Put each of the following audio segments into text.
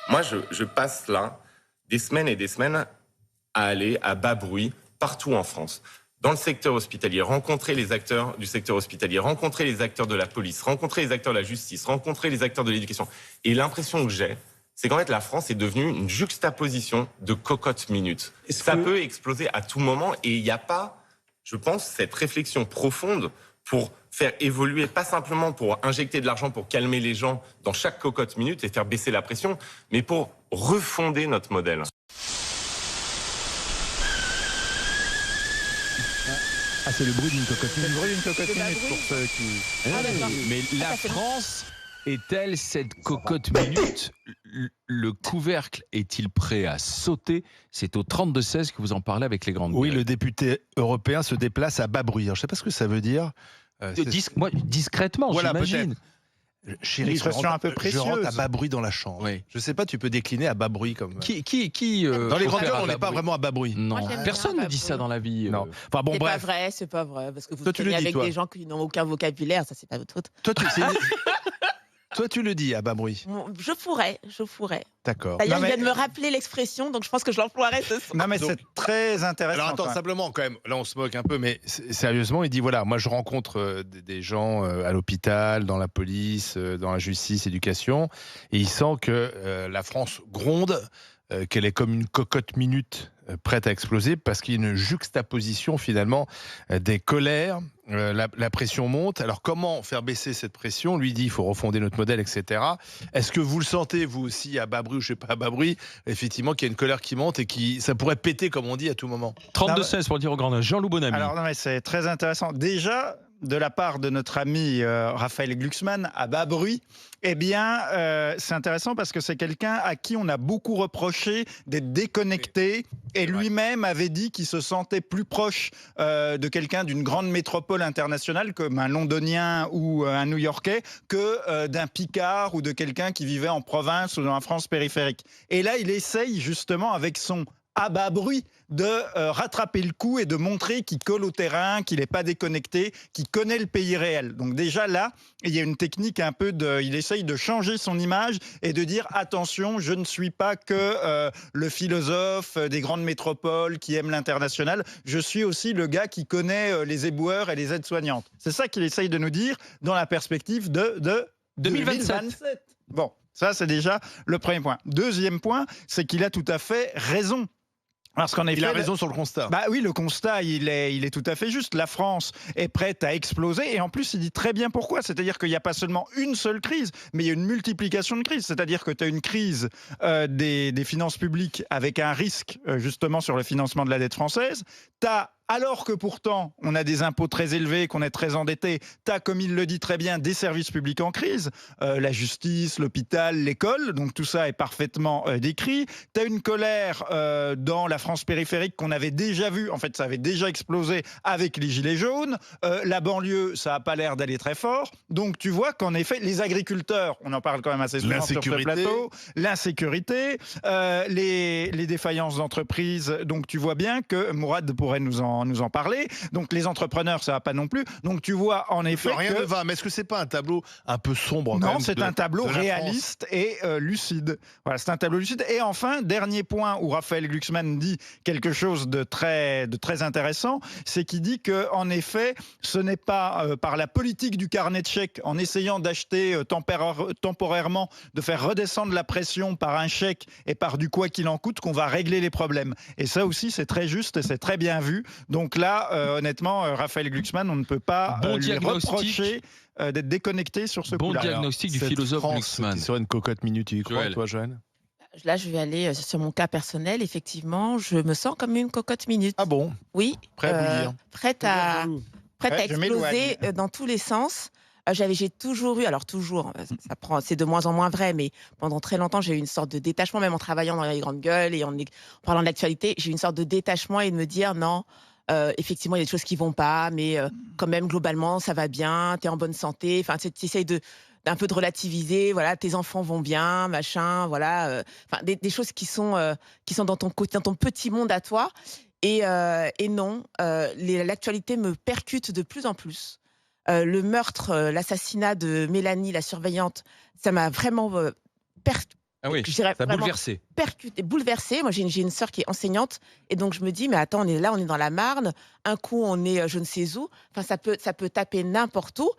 Moi, je passe là des semaines et des semaines à aller à bas bruit partout en France. Dans le secteur hospitalier, rencontrer les acteurs du secteur hospitalier, rencontrer les acteurs de la police, rencontrer les acteurs de la justice, rencontrer les acteurs de l'éducation. Et l'impression que j'ai, c'est qu'en fait, la France est devenue une juxtaposition de cocottes minutes. Ça peut exploser à tout moment et il n'y a pas, je pense, cette réflexion profonde pour faire évoluer, pas simplement pour injecter de l'argent pour calmer les gens dans chaque cocotte minute et faire baisser la pression, mais pour refonder notre modèle. Ah, c'est le bruit d'une cocotte C'est le minute. bruit d'une cocotte minute pour ceux qui... Mais la France est-elle cette cocotte minute? Le couvercle est-il prêt à sauter? C'est au 32-16 que vous en parlez avec les grandes Oui, gueules. le député européen se déplace à bas bruit. Alors, je ne sais pas ce que ça veut dire. Moi, discrètement, Voilà, j'imagine. Chérie, Une expression un peu je rentre à précieuse. bas bruit dans la chambre. Oui. Je ne sais pas, tu peux décliner à bas bruit comme... Dans Dans les grandes gueules, on n'est pas vraiment à bas bruit. Non, Moi, j'aime personne bien ne dit bas ça bruit. dans la vie. Non. Enfin bon, C'est bref. pas vrai, parce que vous Toi, tu le traînez dis, avec toi. des gens qui n'ont aucun vocabulaire, ça c'est pas votre faute. Toi, tu le dis à bas bruit. Je pourrais. D'accord. D'ailleurs, Non, il mais- vient de me rappeler l'expression, donc je pense que je l'emploierai ce soir. Non mais Donc- c'est très intéressant. Alors attends, quand même. simplement quand même, là on se moque un peu, mais sérieusement, il dit voilà, moi je rencontre des gens à l'hôpital, dans la police, dans la justice, éducation, et il sent que la France gronde, qu'elle est comme une cocotte minute prête à exploser, parce qu'il y a une juxtaposition finalement des colères, la pression monte. Alors comment faire baisser cette pression? Lui dit il faut refonder notre modèle, etc. Est-ce que vous le sentez vous aussi à bas bruit ou je sais pas à bas bruit, effectivement qu'il y a une colère qui monte et qui ça pourrait péter comme on dit à tout moment? 32-16 pour le dire au grand Jean-Loup Bonamy. Alors non mais c'est très intéressant. Déjà, de la part de notre ami Raphaël Glucksmann à bas bruit, eh bien, c'est intéressant parce que c'est quelqu'un à qui on a beaucoup reproché d'être déconnecté et lui-même avait dit qu'il se sentait plus proche de quelqu'un d'une grande métropole internationale comme un Londonien ou un New-Yorkais que d'un Picard ou de quelqu'un qui vivait en province ou dans la France périphérique. Et là, il essaye justement avec son à bas bruit de rattraper le coup et de montrer qu'il colle au terrain, qu'il n'est pas déconnecté, qu'il connaît le pays réel. Donc déjà là, il y a une technique un peu de... Il essaye de changer son image et de dire attention, je ne suis pas que le philosophe des grandes métropoles qui aime l'international, je suis aussi le gars qui connaît les éboueurs et les aides-soignantes. C'est ça qu'il essaye de nous dire dans la perspective de 2027. Bon, ça c'est déjà le premier point. Deuxième point, c'est qu'il a tout à fait raison. Parce qu'en effet, Il a raison sur le constat. Bah oui, le constat, il est tout à fait juste. La France est prête à exploser. Et en plus, il dit très bien pourquoi. C'est-à-dire qu'il n'y a pas seulement une seule crise, mais il y a une multiplication de crises. C'est-à-dire que tu as une crise des finances publiques avec un risque, justement, sur le financement de la dette française. Alors que pourtant, on a des impôts très élevés, qu'on est très endetté, tu as, comme il le dit très bien, des services publics en crise, la justice, l'hôpital, l'école, donc tout ça est parfaitement décrit. Tu as une colère dans la France périphérique qu'on avait déjà vue, en fait ça avait déjà explosé avec les Gilets jaunes, la banlieue, ça n'a pas l'air d'aller très fort, donc tu vois qu'en effet, les agriculteurs, on en parle quand même assez souvent sur ce plateau, l'insécurité, les défaillances d'entreprises, donc tu vois bien que Mourad pourrait nous en parler. Donc les entrepreneurs, ça va pas non plus. Donc tu vois en effet Rien que... ne va, mais est-ce que c'est pas un tableau un peu sombre quand Non, même c'est un tableau réaliste et lucide. Voilà, c'est un tableau lucide. Et enfin, dernier point où Raphaël Glucksmann dit quelque chose de très intéressant, c'est qu'il dit que en effet, ce n'est pas par la politique du carnet de chèques, en essayant d'acheter temporairement, de faire redescendre la pression par un chèque et par du quoi qu'il en coûte, qu'on va régler les problèmes. Et ça aussi, c'est très juste et c'est très bien vu. Donc là, honnêtement, Raphaël Glucksmann, on ne peut pas lui reprocher d'être déconnecté sur ce coup-là. Bon diagnostic du Cette philosophe France Glucksmann. qui serait une cocotte minute, tu y crois, Joël. toi, Joanne? Là, je vais aller sur mon cas personnel. Effectivement, je me sens comme une cocotte minute. Ah bon? Oui. Prêt à bouillir. Prête à Ouais, je m'éloigne. exploser dans tous les sens. J'ai toujours eu, alors toujours, c'est de moins en moins vrai, mais pendant très longtemps, j'ai eu une sorte de détachement, même en travaillant dans les grandes gueules et en parlant de l'actualité, j'ai eu une sorte de détachement et de me dire non, effectivement, il y a des choses qui vont pas, mais quand même, globalement, ça va bien, tu es en bonne santé. Enfin, tu essayes d'un peu de relativiser, voilà, tes enfants vont bien, machin, voilà. Des choses qui sont dans ton petit monde à toi. Et non, l'actualité me percute de plus en plus. Le meurtre, l'assassinat de Mélanie, la surveillante, ça m'a vraiment Ah oui, je dirais ça a vraiment bouleversé. percuté, bouleversée. Moi, j'ai une sœur qui est enseignante, et donc je me dis, mais attends, on est dans la Marne. Un coup, on est je ne sais où. Enfin, ça peut taper n'importe où.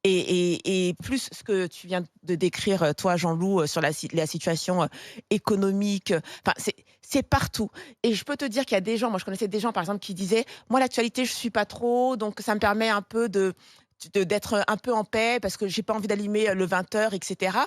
Et plus ce que tu viens de décrire, toi, Jean-Loup, sur la situation économique. Enfin, c'est partout. Et je peux te dire qu'il y a des gens. Moi, je connaissais des gens, par exemple, qui disaient, moi, l'actualité, je suis pas trop, donc ça me permet un peu d'être un peu en paix parce que j'ai pas envie d'allumer le 20h, etc.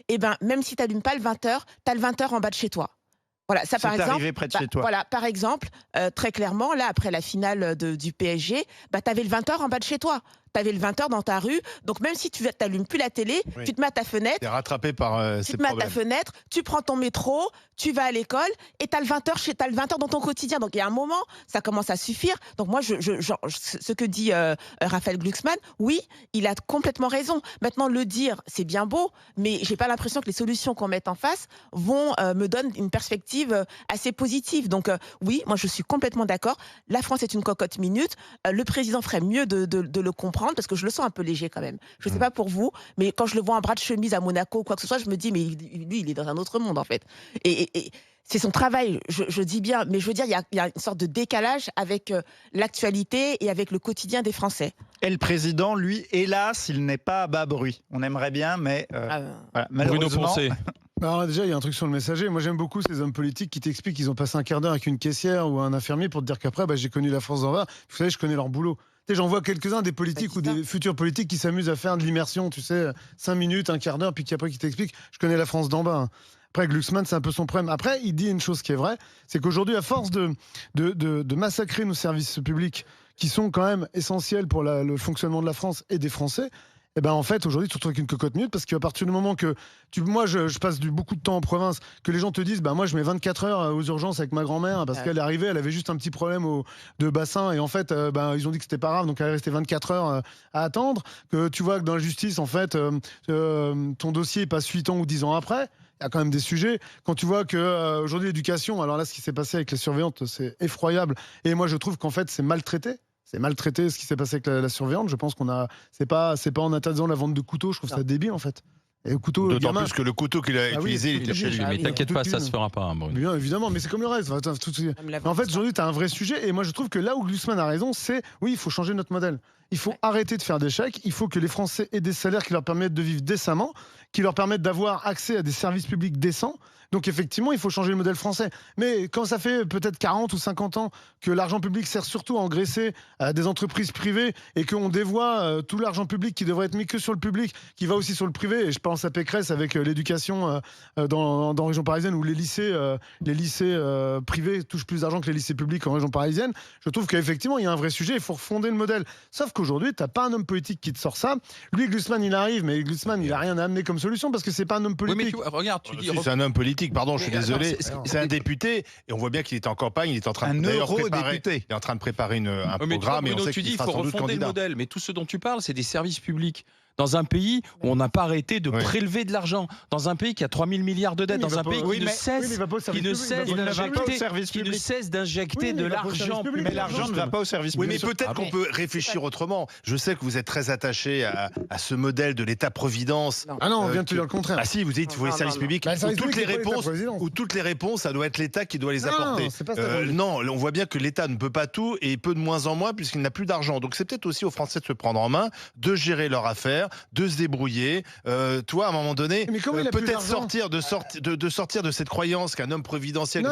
Et ben, même si tu n'allumes pas le 20h, tu as le 20h en bas de chez toi. Voilà, ça par exemple. arrivé près de chez toi. Voilà, par exemple, très clairement, là, après la finale du PSG, bah, tu avais le 20h en bas de chez toi. Tu avais le 20h dans ta rue. Donc, même si tu n'allumes plus la télé, tu te mets à ta fenêtre. T'es rattrapé par Tu ces te mets à ta problèmes. fenêtre, tu prends ton métro, tu vas à l'école et tu as le 20h dans ton quotidien. Donc, il y a un moment, ça commence à suffire. Donc, moi, ce que dit Raphaël Glucksmann, oui, il a complètement raison. Maintenant, le dire, c'est bien beau, mais j'ai pas l'impression que les solutions qu'on met en face me donnent une perspective assez positive. Donc, oui, moi, je suis complètement d'accord. La France est une cocotte minute. Le président ferait mieux de le comprendre parce que je le sens un peu léger quand même. Je sais pas pour vous, mais quand je le vois en bras de chemise à Monaco ou quoi que ce soit, je me dis, mais lui, il est dans un autre monde en fait. Et c'est son travail, je dis bien, mais je veux dire, il y a une sorte de décalage avec l'actualité et avec le quotidien des Français. Et le président, lui, hélas, il n'est pas à bas bruit. On aimerait bien, mais voilà, Bruno malheureusement. Poncet. Alors déjà, il y a un truc sur le messager. Moi, j'aime beaucoup ces hommes politiques qui t'expliquent qu'ils ont passé un quart d'heure avec une caissière ou un infirmier pour te dire qu'après, j'ai connu la France d'en bas. Vous savez, je connais leur boulot. Tu sais, j'en vois quelques-uns des politiques ou des futurs politiques qui s'amusent à faire de l'immersion, tu sais, 5 minutes, un quart d'heure, puis après qui t'expliquent, je connais la France d'en bas. Hein. Après, Glucksmann, c'est un peu son problème. Après, il dit une chose qui est vraie, c'est qu'aujourd'hui, à force de massacrer nos services publics, qui sont quand même essentiels pour le fonctionnement de la France et des Français, et ben en fait, aujourd'hui, tu te retrouves avec une cocotte minute parce qu'à partir du moment que moi, je passe beaucoup de temps en province, que les gens te disent, moi, je mets 24 heures aux urgences avec ma grand-mère parce qu'elle est arrivée, elle avait juste un petit problème de bassin et en fait, ils ont dit que c'était pas grave, donc elle est restée 24 heures à attendre. Que tu vois que dans la justice, en fait, ton dossier passe 8 ans ou 10 ans après. Il y a quand même des sujets. Quand tu vois que aujourd'hui l'éducation, alors là, ce qui s'est passé avec les surveillantes, c'est effroyable. Et moi, je trouve qu'en fait, c'est maltraité. C'est maltraité ce qui s'est passé avec la surveillante. Je pense c'est pas en interdisant la vente de couteaux. Je trouve ça débile en fait. Et le couteau, D'autant gamin, plus que le couteau qu'il a utilisé, il était chez lui. Mais t'inquiète pas, ça se fera pas, Bruno. bien évidemment, mais c'est comme le reste. Mais en fait, aujourd'hui, tu as un vrai sujet. Et moi, je trouve que là où Glucksmann a raison, c'est oui, il faut changer notre modèle. Il faut arrêter de faire des chèques. Il faut que les Français aient des salaires qui leur permettent de vivre décemment, qui leur permettent d'avoir accès à des services publics décents. Donc effectivement, il faut changer le modèle français. Mais quand ça fait peut-être 40 ou 50 ans que l'argent public sert surtout à engraisser des entreprises privées et qu'on dévoie tout l'argent public qui devrait être mis que sur le public, qui va aussi sur le privé, et je pense à Pécresse avec l'éducation dans la région parisienne où les lycées privés touchent plus d'argent que les lycées publics en région parisienne, je trouve qu'effectivement, il y a un vrai sujet, il faut refonder le modèle. Sauf qu'aujourd'hui, tu n'as pas un homme politique qui te sort ça. Lui, Glucksmann, il arrive, mais Glucksmann, il n'a rien à amener comme solution parce que c'est pas un homme Oui, mais politique. regarde, tu dis. C'est un homme politique, pardon, je suis Mais attends, désolé. C'est un député, et on voit bien qu'il est en campagne, il est en train de eurodéputé. Il est en train de préparer un Oui, mais toi, programme, et on Bruno, sait tu dis qu'il il sera faut sans doute refonder le candidat. modèle, mais tout ce dont tu parles, c'est des services publics. Dans un pays où on n'a pas arrêté de prélever de l'argent, dans un pays qui a 3 000 milliards de dettes, dans un pays qui ne cesse d'injecter de l'argent public. Mais l'argent ne va pas au service Oui, public. mais peut-être qu'on peut réfléchir autrement. Je sais que vous êtes très attaché à ce modèle de l'État-providence. Ah non, on vient de te dire le contraire. Ah si, vous dites qu'il faut les services publics où toutes les réponses, ça doit être l'État qui doit les apporter. Non, on voit bien que l'État ne peut pas tout et peut de moins en moins puisqu'il n'a plus d'argent. Donc c'est peut-être aussi aux Français de se prendre en main, de gérer leur affaire, de se débrouiller. Toi, à un moment donné, peut-être sortir de cette croyance qu'un homme providentiel,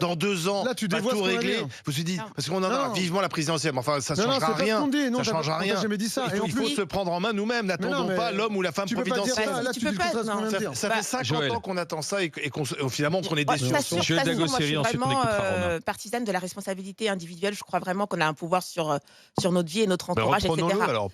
dans 2 ans, va tout régler. Vous vous dites, parce qu'on en a vivement la présidentielle, mais enfin, ça ne changera rien. Ça ne changera rien. Il faut se prendre en main nous-mêmes. N'attendons pas l'homme ou la femme providentielle. Ça fait 50 ans qu'on attend ça et finalement qu'on est déçus. Je suis vraiment partisane de la responsabilité individuelle. Je crois vraiment qu'on a un pouvoir sur notre vie et notre entourage, etc.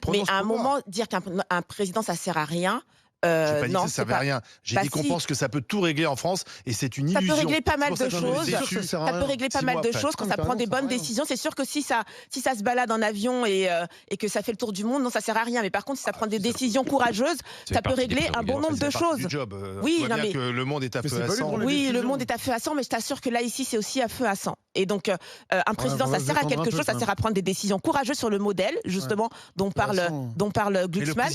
Mais à un moment, dire qu'un président, ça sert à rien. J'ai pas dit que ça servait à rien. J'ai dit qu'on pense que ça peut tout régler en France et c'est une illusion. Ça peut régler pas mal de choses. Ça peut régler pas mal de choses quand ça prend des bonnes décisions. C'est sûr que si ça se balade en avion et que ça fait le tour du monde, non, ça sert à rien. Mais par contre, si ça prend des décisions courageuses, ça peut régler un bon nombre de choses. Oui, non mais que le monde est à feu à sang. Oui, le monde est à feu à sang, mais je t'assure que là ici, c'est aussi à feu à sang. Et donc, un président, ça sert à quelque chose, ça sert à prendre des décisions courageuses sur le modèle, justement, dont parle Glucksmann,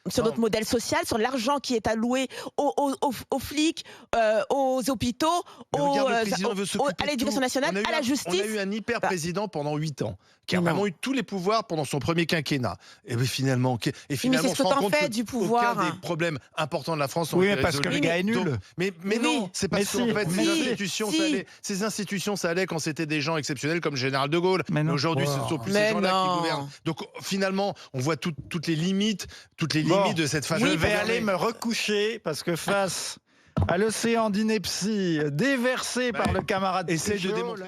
sur notre modèle social, sur l'argent qui est alloué aux flics, aux hôpitaux, à l'éducation nationale, à la justice. On a eu un hyper président pendant 8 ans, qui a vraiment eu tous les pouvoirs pendant son premier quinquennat. Et bien finalement, mais c'est ce que t'en fais du pouvoir. Aucun des problèmes importants de la France sont résolus. Parce que le gars est nul. Mais non, c'est parce qu'en fait, ces institutions, ça allait quand c'était des gens exceptionnels comme le général de Gaulle. Mais aujourd'hui, ce sont plus ces gens-là qui gouvernent. Donc finalement, on voit toutes les limites de cette façon. Je vais aller me recoucher parce que face à l'océan d'ineptie déversé par le camarade essaye de démontrer.